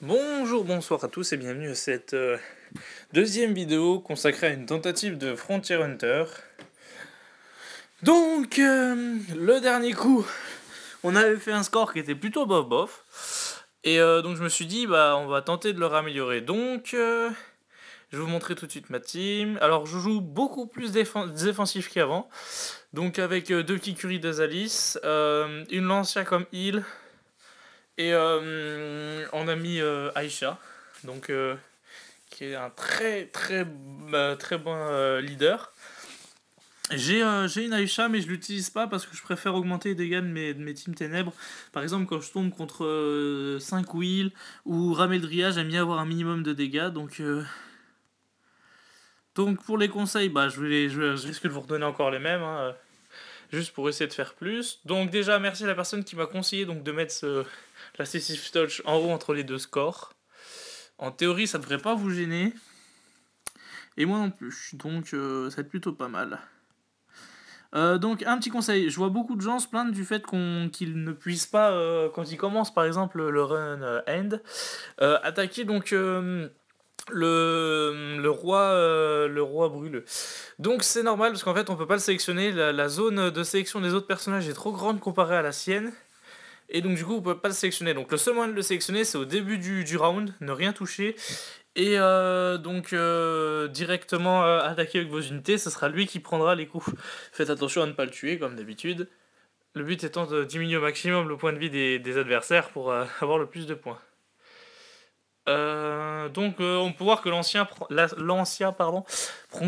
Bonjour, bonsoir à tous et bienvenue à cette deuxième vidéo consacrée à une tentative de Frontier Hunter. Donc, le dernier coup, on avait fait un score qui était plutôt bof bof. Et donc je me suis dit, bah on va tenter de le raméliorer. Donc, je vais vous montrer tout de suite ma team. Alors, je joue beaucoup plus défensif qu'avant. Donc avec deux Kikuri d'Azalis, une Lancia comme heal. Et on a mis Aisha. Donc qui est un très bon leader. J'ai une Aisha, mais je l'utilise pas parce que je préfère augmenter les dégâts de mes teams ténèbres. Par exemple, quand je tombe contre 5 Will ou Rameldria, j'aime bien avoir un minimum de dégâts. Donc pour les conseils, bah, je risque de vous redonner encore les mêmes, hein, juste pour essayer de faire plus. Donc déjà, merci à la personne qui m'a conseillé donc, de mettre la Cessif Touch en haut entre les deux scores. En théorie, ça devrait pas vous gêner. Et moi non plus, donc ça va être plutôt pas mal. Donc un petit conseil, je vois beaucoup de gens se plaindre du fait qu'ils ne puissent pas, quand ils commencent par exemple le run end, attaquer donc le roi brûleux. Donc c'est normal parce qu'en fait on peut pas le sélectionner, la zone de sélection des autres personnages est trop grande comparée à la sienne. Et donc du coup, on peut pas le sélectionner. Donc le seul moyen de le sélectionner, c'est au début du round, ne rien toucher. Et directement attaquer avec vos unités, ce sera lui qui prendra les coups. Faites attention à ne pas le tuer, comme d'habitude. Le but étant de diminuer au maximum le point de vie des adversaires pour avoir le plus de points. On peut voir que l'ancien prend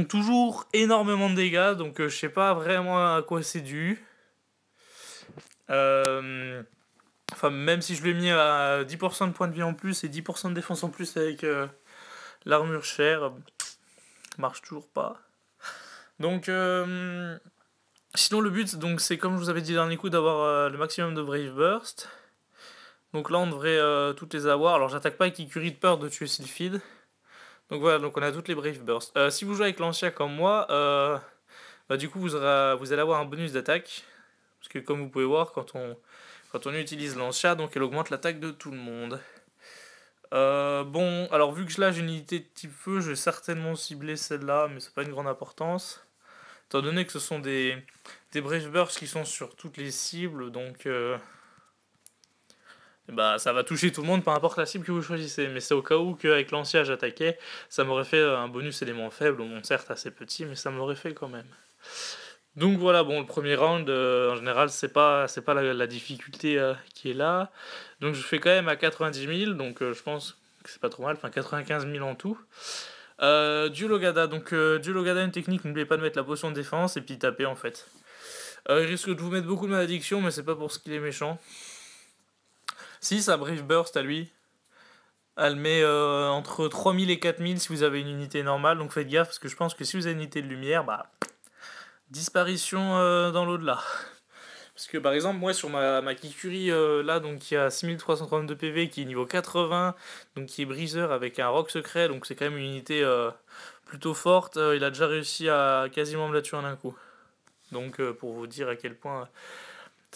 toujours énormément de dégâts, donc je sais pas vraiment à quoi c'est dû. Enfin, même si je lui ai mis à 10% de points de vie en plus et 10% de défense en plus avec l'armure chère, marche toujours pas. Donc, sinon le but, donc c'est comme je vous avais dit le dernier coup, d'avoir le maximum de Brave Burst. Donc là, on devrait toutes les avoir. Alors, j'attaque pas avec Ikuri de peur de tuer Sylphid. Donc voilà, donc on a toutes les Brave Burst. Si vous jouez avec l'ancien comme moi, bah, du coup, vous allez avoir un bonus d'attaque. Parce que comme vous pouvez voir, quand on utilise l'ancien, donc elle augmente l'attaque de tout le monde. Bon, alors vu que là j'ai une unité de type feu, je vais certainement cibler celle-là, mais c'est pas une grande importance. Étant donné que ce sont des Brave Bursts qui sont sur toutes les cibles, donc bah, ça va toucher tout le monde, peu importe la cible que vous choisissez. Mais c'est au cas où qu'avec l'ancien j'attaquais, ça m'aurait fait un bonus élément faible, bon certes assez petit, mais ça me l'aurait fait quand même. Donc voilà, bon, le premier round, en général, c'est pas la difficulté qui est là. Donc je fais quand même à 90 000, donc je pense que c'est pas trop mal, enfin 95 000 en tout. Duel Ogada, donc Duel Ogada, une technique, n'oubliez pas de mettre la potion de défense et puis taper en fait. Il risque de vous mettre beaucoup de malédiction, mais c'est pas pour ce qu'il est méchant. Si, sa Brief Burst à lui, elle met entre 3000 et 4000 si vous avez une unité normale, donc faites gaffe parce que je pense que si vous avez une unité de lumière, bah disparition dans l'au-delà. Parce que par exemple, moi sur ma Kikuri là, donc qui a 6332 PV, qui est niveau 80, donc qui est briseur avec un roc secret, donc c'est quand même une unité plutôt forte, il a déjà réussi à quasiment me la tuer en un coup. Donc pour vous dire à quel point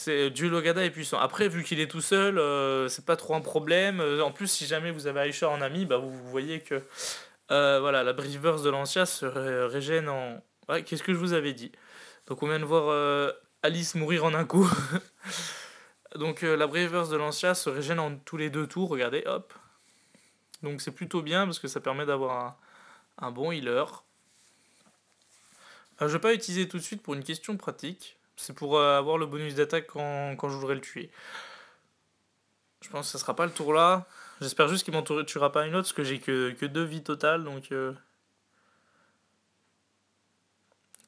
Duel Ogada est puissant. Après, vu qu'il est tout seul, c'est pas trop un problème. En plus, si jamais vous avez Aisha en ami, bah vous voyez que voilà, la Briefverse de Lancia se régène en. Ouais, qu'est-ce que je vous avais dit? Donc on vient de voir Alice mourir en un coup. Donc la Briefverse de Lancia se régène en tous les deux tours, regardez, hop. Donc c'est plutôt bien parce que ça permet d'avoir un bon healer. Je vais pas utiliser tout de suite pour une question pratique. C'est pour avoir le bonus d'attaque quand je voudrais le tuer. Je pense que ça sera pas le tour là. J'espère juste qu'il m'en tuera pas une autre parce que j'ai que 2 vies totales. Donc,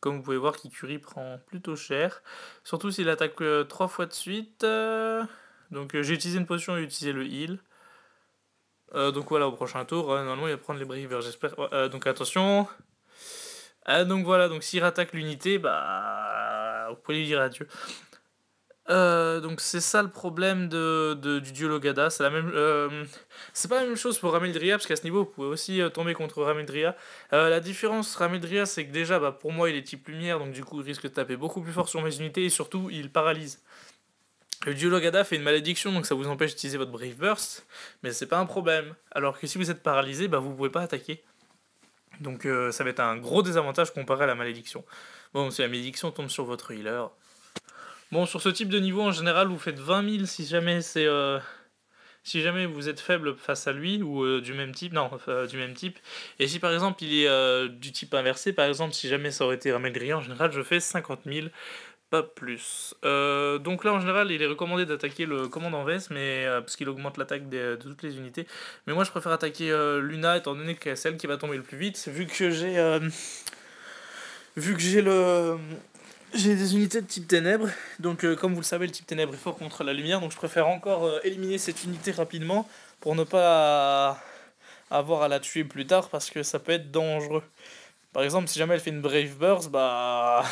comme vous pouvez voir, Kikuri prend plutôt cher. Surtout s'il attaque 3 fois de suite. Donc, j'ai utilisé une potion et utilisé le heal. Donc voilà, au prochain tour, normalement il va prendre les bravers, j'espère. Donc attention. Donc voilà, donc s'il rattaque l'unité, bah vous pouvez lui dire adieu. Donc c'est ça le problème du duel Ogada. C'est pas la même chose pour Rameldria, parce qu'à ce niveau, vous pouvez aussi tomber contre Rameldria. La différence, Rameldria, c'est que déjà, bah, pour moi, il est type lumière, donc du coup, il risque de taper beaucoup plus fort sur mes unités, et surtout, il paralyse. Le dieu Logada fait une malédiction, donc ça vous empêche d'utiliser votre Brave Burst, mais c'est pas un problème. Alors que si vous êtes paralysé, bah vous pouvez pas attaquer. Donc ça va être un gros désavantage comparé à la malédiction. Bon, si la malédiction tombe sur votre healer. Bon, sur ce type de niveau, en général, vous faites 20 000 si jamais c'est... si jamais vous êtes faible face à lui, ou du même type, non, du même type, et si par exemple il est du type inversé, par exemple si jamais ça aurait été Ramel en général je fais 50 000, pas plus. Donc là en général il est recommandé d'attaquer le commandant Vess, mais, parce qu'il augmente l'attaque de toutes les unités, mais moi je préfère attaquer Luna étant donné que c'est celle qui va tomber le plus vite, vu que j'ai le... J'ai des unités de type ténèbres, donc comme vous le savez, le type ténèbres est fort contre la lumière, donc je préfère encore éliminer cette unité rapidement pour ne pas avoir à la tuer plus tard parce que ça peut être dangereux. Par exemple, si jamais elle fait une Brave Burst, bah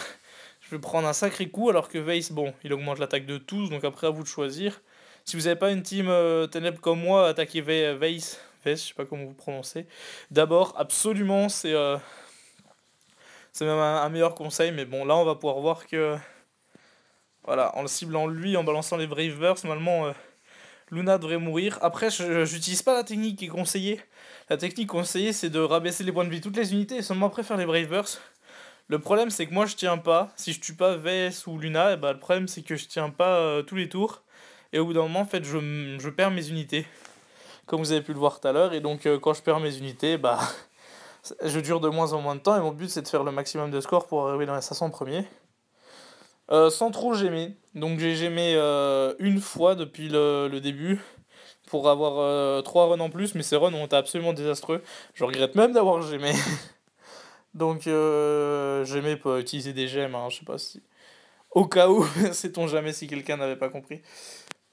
je vais prendre un sacré coup alors que Vase, bon, il augmente l'attaque de tous, donc après à vous de choisir. Si vous n'avez pas une team ténèbres comme moi, attaquez Vase, je sais pas comment vous prononcez. D'abord, absolument, c'est même un meilleur conseil, mais bon, là on va pouvoir voir que, voilà, en le ciblant lui, en balançant les Brave Bursts, normalement, Luna devrait mourir. Après, j'utilise pas la technique qui est conseillée. La technique conseillée, c'est de rabaisser les points de vie de toutes les unités et seulement après faire les Brave Bursts. Le problème, c'est que moi, je tiens pas. Si je tue pas Vess ou Luna, et bah, le problème, c'est que je tiens pas tous les tours. Et au bout d'un moment, en fait, je perds mes unités. Comme vous avez pu le voir tout à l'heure. Et donc, quand je perds mes unités, bah... je dure de moins en moins de temps et mon but c'est de faire le maximum de score pour arriver dans les 500 premiers. Sans trop gémer. Donc j'ai gémé une fois depuis le début pour avoir 3 runs en plus, mais ces runs ont été absolument désastreux. Je regrette même d'avoir gémé. Donc gémé peut utiliser des gemmes, hein, je sais pas si... Au cas où, sait-on jamais si quelqu'un n'avait pas compris.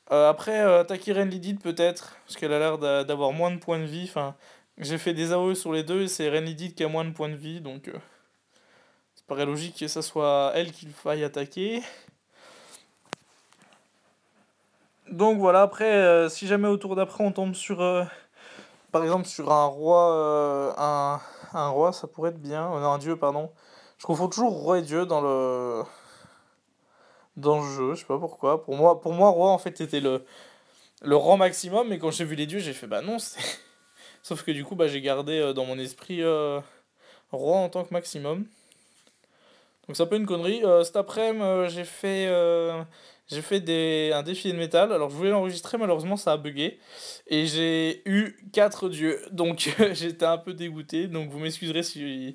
Après, attaquer Renlidit peut-être, parce qu'elle a l'air d'avoir moins de points de vie, enfin... J'ai fait des AOE sur les deux et c'est Renlidit qui a moins de points de vie, donc ça paraît logique que ça soit elle qu'il faille attaquer. Donc voilà, après, si jamais au tour d'après on tombe sur, par exemple, sur un roi, un roi, ça pourrait être bien, non, un dieu, pardon. Je confonds toujours roi et dieu dans le jeu, je sais pas pourquoi. Pour moi roi, en fait, c'était le rang maximum, mais quand j'ai vu les dieux, j'ai fait, bah non, c'est... Sauf que du coup, bah, j'ai gardé dans mon esprit roi en tant que maximum. Donc c'est un peu une connerie. Cet après-midi, j'ai fait un défi de métal. Alors je voulais l'enregistrer, malheureusement ça a bugué. Et j'ai eu 4 dieux. Donc j'étais un peu dégoûté. Donc vous m'excuserez si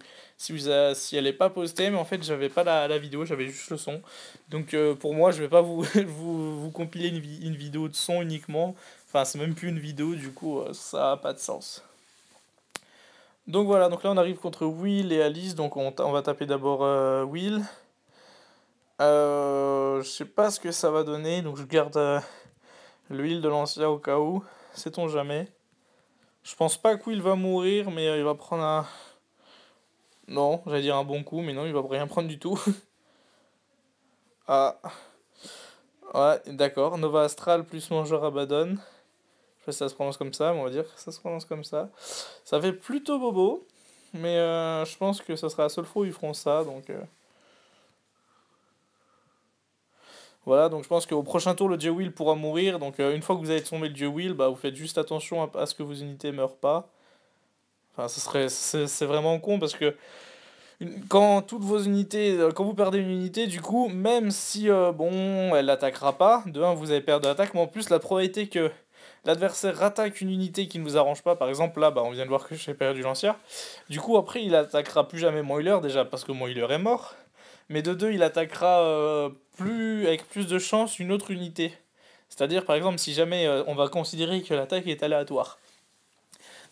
elle n'est pas postée. Mais en fait j'avais pas la vidéo, j'avais juste le son. Donc pour moi je vais pas vous compiler une vidéo de son uniquement. Enfin c'est même plus une vidéo, du coup ça a pas de sens. Donc voilà, donc là on arrive contre Will et Alice, donc on va taper d'abord Will. Je sais pas ce que ça va donner, donc je garde l'huile de l'ancien au cas où, sait-on jamais. Je pense pas que Will va mourir, mais il va prendre un... Non, j'allais dire un bon coup, mais non, il va rien prendre du tout. Ah, ouais, d'accord, Nova Astral plus Mangeur Abaddon. Je sais pas si ça se prononce comme ça, mais on va dire que ça se prononce comme ça. Ça fait plutôt bobo, mais je pense que ça sera la seule fois où ils feront ça, donc... Voilà, donc je pense qu'au prochain tour, le dieu Will pourra mourir. Donc une fois que vous avez tombé le dieu Will, bah, vous faites juste attention à ce que vos unités meurent pas. Enfin, c'est vraiment con parce que quand toutes vos unités, quand vous perdez une unité, du coup, même si, bon, elle n'attaquera pas, de 1, vous avez perdu l'attaque, mais en plus, la probabilité que l'adversaire attaque une unité qui ne vous arrange pas, par exemple, là, bah, on vient de voir que j'ai perdu l'ancien, du coup, après, il attaquera plus jamais mon healer, déjà, parce que mon healer est mort, mais de 2, il attaquera avec plus de chance une autre unité. C'est-à-dire, par exemple, si jamais on va considérer que l'attaque est aléatoire.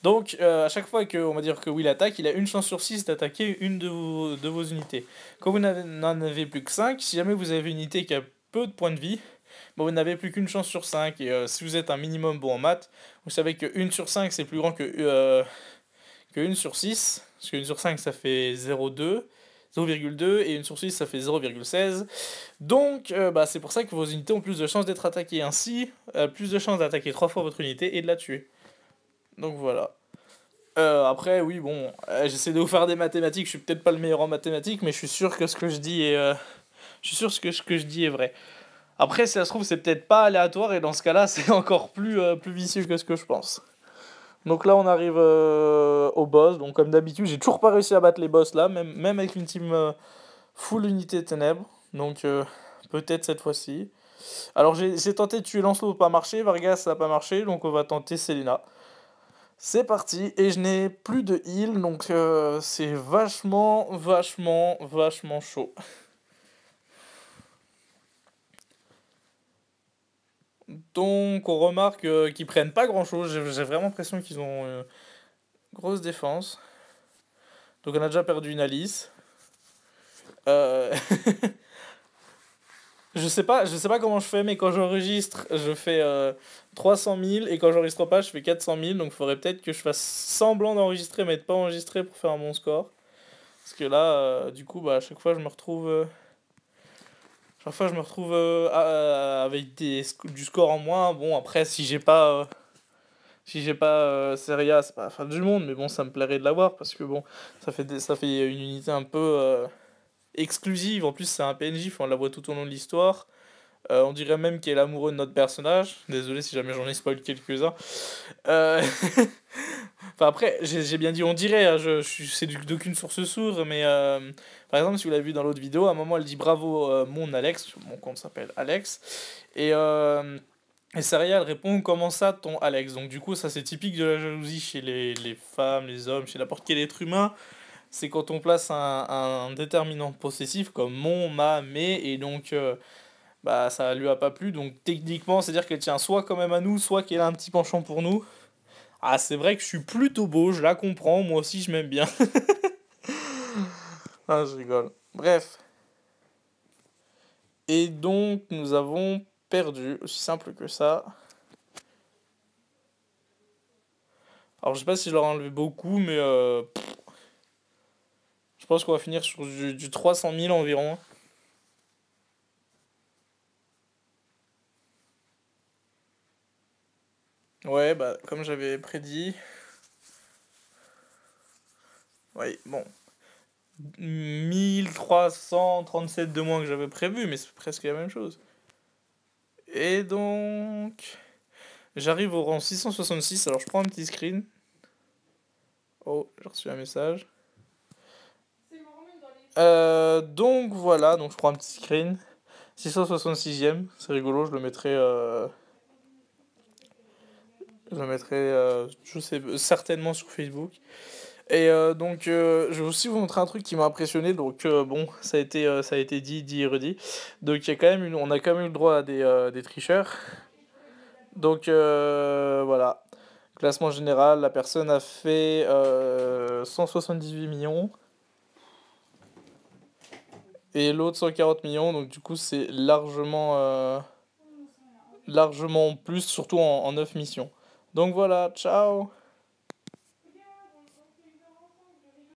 Donc, à chaque fois qu'on va dire que Will attaque, il a une chance sur 6 d'attaquer une de vos unités. Quand vous n'en avez plus que 5, si jamais vous avez une unité qui a peu de points de vie, bon, vous n'avez plus qu'une chance sur 5. Et si vous êtes un minimum bon en maths, vous savez que 1 sur 5 c'est plus grand que 1 sur 6. Parce que 1 sur 5 ça fait 0,2 et 1 sur 6 ça fait 0,16. Donc bah, c'est pour ça que vos unités ont plus de chances d'être attaquées. Ainsi, plus de chances d'attaquer 3 fois votre unité et de la tuer. Donc voilà. Après, oui, bon, j'essaie de vous faire des mathématiques, je suis peut-être pas le meilleur en mathématiques, mais je suis sûr que ce que je dis est, je suis sûr que ce que je dis est vrai. Après, si ça se trouve, c'est peut-être pas aléatoire, et dans ce cas-là, c'est encore plus vicieux que ce que je pense. Donc là, on arrive au boss. Donc, comme d'habitude, j'ai toujours pas réussi à battre les boss là, même avec une team full unité ténèbres. Donc, peut-être cette fois-ci. Alors, j'ai tenté de tuer Lancelot, pas marché. Vargas, ça a pas marché. Donc, on va tenter Selena. C'est parti. Et je n'ai plus de heal. Donc, c'est vachement, vachement, vachement chaud. Donc, on remarque qu'ils prennent pas grand-chose. J'ai vraiment l'impression qu'ils ont grosse défense. Donc, on a déjà perdu une Alice. Euh, je sais pas comment je fais, mais quand j'enregistre, je fais 300 000, et quand j'enregistre pas, je fais 400 000. Donc il faudrait peut-être que je fasse semblant d'enregistrer, mais de pas enregistrer pour faire un bon score. Parce que là, du coup, bah, à chaque fois, je me retrouve, avec du score en moins. Bon, après, si j'ai pas Seria, c'est pas la fin du monde, mais bon, ça me plairait de l'avoir, parce que bon, ça fait une unité un peu exclusive. En plus, c'est un PNJ, on la voit tout au long de l'histoire. On dirait même qu'elle est amoureux de notre personnage. Désolé si jamais j'en ai spoil quelques-uns. Euh, Enfin, après, j'ai bien dit on dirait, hein, c'est d'aucune source sûre, mais par exemple, si vous l'avez vu dans l'autre vidéo, à un moment elle dit bravo mon Alex, mon compte s'appelle Alex, et Saria elle répond comment ça ton Alex. Donc du coup, ça c'est typique de la jalousie chez les femmes, les hommes, chez n'importe quel être humain. C'est quand on place un déterminant possessif comme mon, ma, mes, et donc bah ça lui a pas plu, donc techniquement c'est à dire qu'elle tient soit quand même à nous, soit qu'elle a un petit penchant pour nous. Ah, c'est vrai que je suis plutôt beau, je la comprends, moi aussi je m'aime bien. Ah, je rigole. Bref. Et donc nous avons perdu, aussi simple que ça. Alors je sais pas si je leur ai enlevé beaucoup, mais je pense qu'on va finir sur du 300 000 environ. Ouais, bah comme j'avais prédit. Ouais, bon. 1337 de moins que j'avais prévu, mais c'est presque la même chose. Et donc, j'arrive au rang 666, alors je prends un petit screen. Oh, j'ai reçu un message. Donc voilà, donc je prends un petit screen. 666e, c'est rigolo, je le mettrai, je sais, certainement sur Facebook. Et donc, je vais aussi vous montrer un truc qui m'a impressionné. Donc, bon, ça a été dit et redit. Donc, on a quand même eu le droit à des tricheurs. Donc, voilà. Classement général, la personne a fait 178 millions. Et l'autre 140 millions. Donc, du coup, c'est largement plus, surtout en 9 missions. Donc, voilà, ciao!